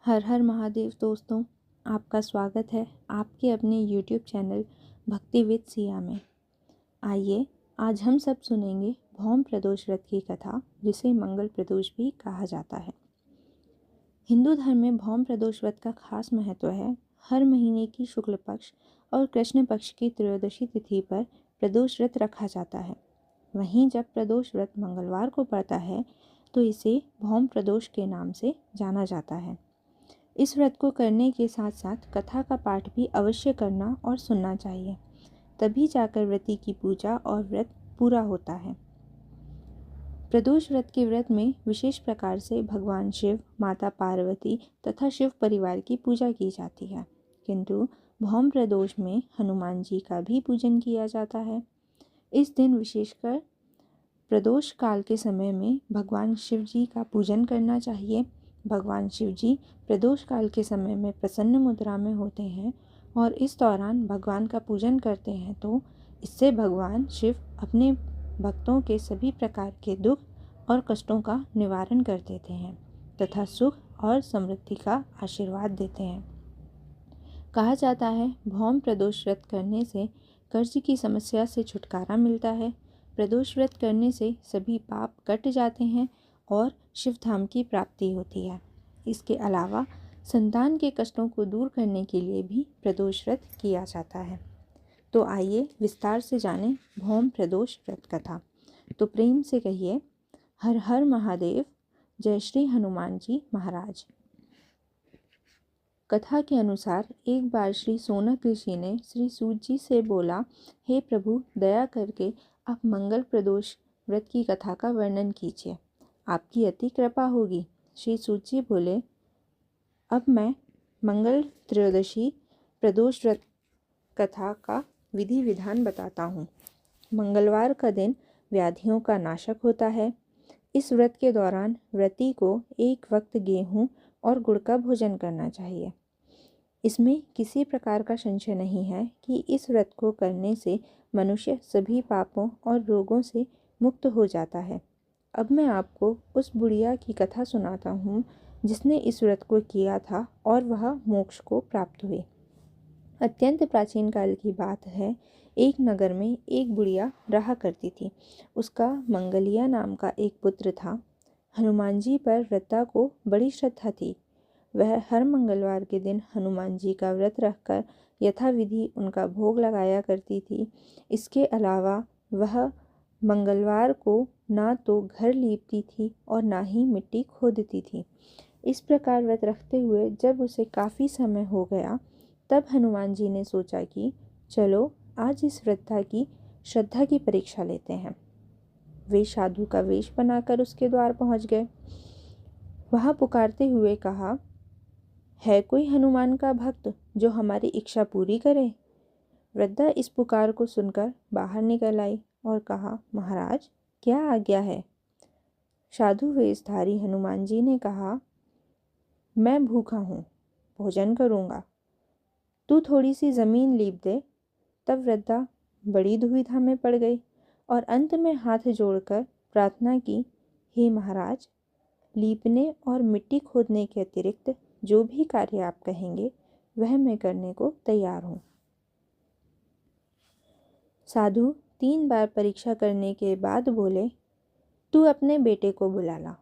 हर हर महादेव दोस्तों, आपका स्वागत है आपके अपने YouTube चैनल भक्ति विद सिया में। आइए आज हम सब सुनेंगे भौम प्रदोष व्रत की कथा, जिसे मंगल प्रदोष भी कहा जाता है। हिंदू धर्म में भौम प्रदोष व्रत का खास महत्व है। हर महीने की शुक्ल पक्ष और कृष्ण पक्ष की त्रयोदशी तिथि पर प्रदोष व्रत रखा जाता है। वहीं जब प्रदोष व्रत मंगलवार को पड़ता है तो इसे भौम प्रदोष के नाम से जाना जाता है। इस व्रत को करने के साथ साथ कथा का पाठ भी अवश्य करना और सुनना चाहिए, तभी जाकर व्रती की पूजा और व्रत पूरा होता है। प्रदोष व्रत के व्रत में विशेष प्रकार से भगवान शिव, माता पार्वती तथा शिव परिवार की पूजा की जाती है, किंतु भौम प्रदोष में हनुमान जी का भी पूजन किया जाता है। इस दिन विशेषकर प्रदोष काल के समय में भगवान शिव जी का पूजन करना चाहिए। भगवान शिव जी प्रदोष काल के समय में प्रसन्न मुद्रा में होते हैं और इस दौरान भगवान का पूजन करते हैं तो इससे भगवान शिव अपने भक्तों के सभी प्रकार के दुख और कष्टों का निवारण कर देते हैं तथा सुख और समृद्धि का आशीर्वाद देते हैं। कहा जाता है भौम प्रदोष व्रत करने से कर्ज की समस्या से छुटकारा मिलता है। प्रदोष व्रत करने से सभी पाप कट जाते हैं और शिवधाम की प्राप्ति होती है। इसके अलावा संतान के कष्टों को दूर करने के लिए भी प्रदोष व्रत किया जाता है। तो आइए विस्तार से जानें भौम प्रदोष व्रत कथा। तो प्रेम से कहिए, हर हर महादेव, जय श्री हनुमान जी महाराज। कथा के अनुसार एक बार श्री सोनक ऋषि ने श्री सूत जी से बोला, हे प्रभु, दया करके आप मंगल प्रदोष व्रत की कथा का वर्णन कीजिए, आपकी अति कृपा होगी। श्री सूत जी बोले, अब मैं मंगल त्रयोदशी प्रदोष व्रत कथा का विधि विधान बताता हूँ। मंगलवार का दिन व्याधियों का नाशक होता है। इस व्रत के दौरान व्रती को एक वक्त गेहूँ और गुड़ का भोजन करना चाहिए। इसमें किसी प्रकार का संशय नहीं है कि इस व्रत को करने से मनुष्य सभी पापों और रोगों से मुक्त हो जाता है। अब मैं आपको उस बुढ़िया की कथा सुनाता हूँ जिसने इस व्रत को किया था और वह मोक्ष को प्राप्त हुई। अत्यंत प्राचीन काल की बात है। एक नगर में एक बुढ़िया रहा करती थी। उसका मंगलिया नाम का एक पुत्र था। हनुमान जी पर वृद्धा को बड़ी श्रद्धा थी। वह हर मंगलवार के दिन हनुमान जी का व्रत रखकर यथाविधि उनका भोग लगाया करती थी। इसके अलावा वह मंगलवार को ना तो घर लीपती थी और ना ही मिट्टी खोदती थी। इस प्रकार व्रत रखते हुए जब उसे काफ़ी समय हो गया, तब हनुमान जी ने सोचा कि चलो आज इस वृद्धा की श्रद्धा की परीक्षा लेते हैं। वे साधु का वेश बनाकर उसके द्वार पहुंच गए। वहां पुकारते हुए कहा, है कोई हनुमान का भक्त जो हमारी इच्छा पूरी करे? वृद्धा इस पुकार को सुनकर बाहर निकल आई और कहा, महाराज, क्या आज्ञा है? साधु वेशधारी हनुमान जी ने कहा, मैं भूखा हूँ, भोजन करूँगा, तू थोड़ी सी ज़मीन लीप दे। तब वृद्धा बड़ी दुविधा में पड़ गई और अंत में हाथ जोड़कर प्रार्थना की, हे महाराज, लीपने और मिट्टी खोदने के अतिरिक्त जो भी कार्य आप कहेंगे वह मैं करने को तैयार हूँ। साधु 3 बार परीक्षा करने के बाद बोले, तू अपने बेटे को बुला ला,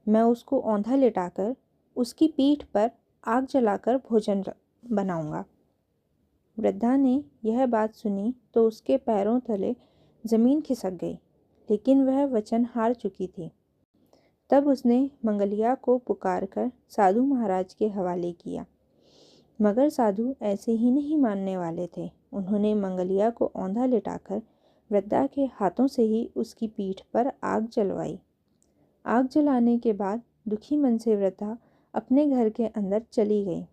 मैं उसको औंधा लिटाकर उसकी पीठ पर आग जलाकर भोजन बनाऊंगा। वृद्धा ने यह बात सुनी तो उसके पैरों तले जमीन खिसक गई, लेकिन वह वचन हार चुकी थी। तब उसने मंगलिया को पुकारकर साधु महाराज के हवाले किया, मगर साधु ऐसे ही नहीं मानने वाले थे। उन्होंने मंगलिया को औंधा लिटाकर वृद्धा के हाथों से ही उसकी पीठ पर आग जलवाई। आग जलाने के बाद दुखी मन से वृद्धा अपने घर के अंदर चली गई।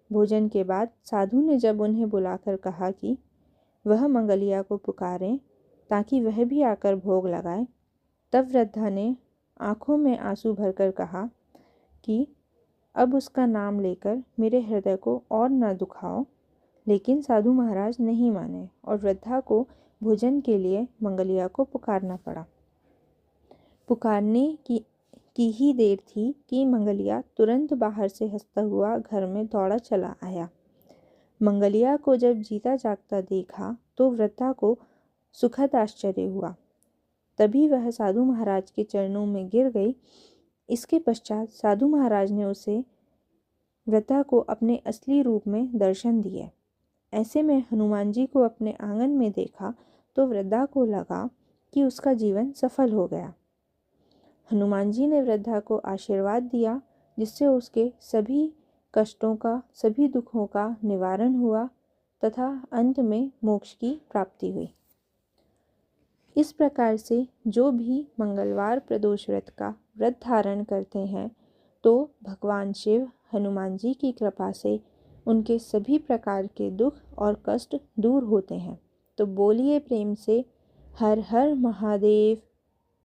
भोजन के बाद साधु ने जब उन्हें बुलाकर कहा कि वह मंगलिया को पुकारें ताकि वह भी आकर भोग लगाए, तब वृद्धा ने आंखों में आंसू भरकर कहा कि अब उसका नाम लेकर मेरे हृदय को और न दुखाओ। लेकिन साधु महाराज नहीं माने और वृद्धा को भोजन के लिए मंगलिया को पुकारना पड़ा। पुकारने की ही देर थी कि मंगलिया तुरंत बाहर से हंसता हुआ घर में दौड़ा चला आया। मंगलिया को जब जीता जागता देखा तो वृद्धा को सुखद आश्चर्य हुआ। तभी वह साधु महाराज के चरणों में गिर गई। इसके पश्चात साधु महाराज ने उसे वृद्धा को अपने असली रूप में दर्शन दिए। ऐसे में हनुमान जी को अपने आंगन में देखा तो वृद्धा को लगा कि उसका जीवन सफल हो गया। हनुमान जी ने वृद्धा को आशीर्वाद दिया, जिससे उसके सभी कष्टों का, सभी दुखों का निवारण हुआ तथा अंत में मोक्ष की प्राप्ति हुई। इस प्रकार से जो भी मंगलवार प्रदोष व्रत का व्रत धारण करते हैं तो भगवान शिव हनुमान जी की कृपा से उनके सभी प्रकार के दुख और कष्ट दूर होते हैं। तो बोलिए प्रेम से हर हर महादेव।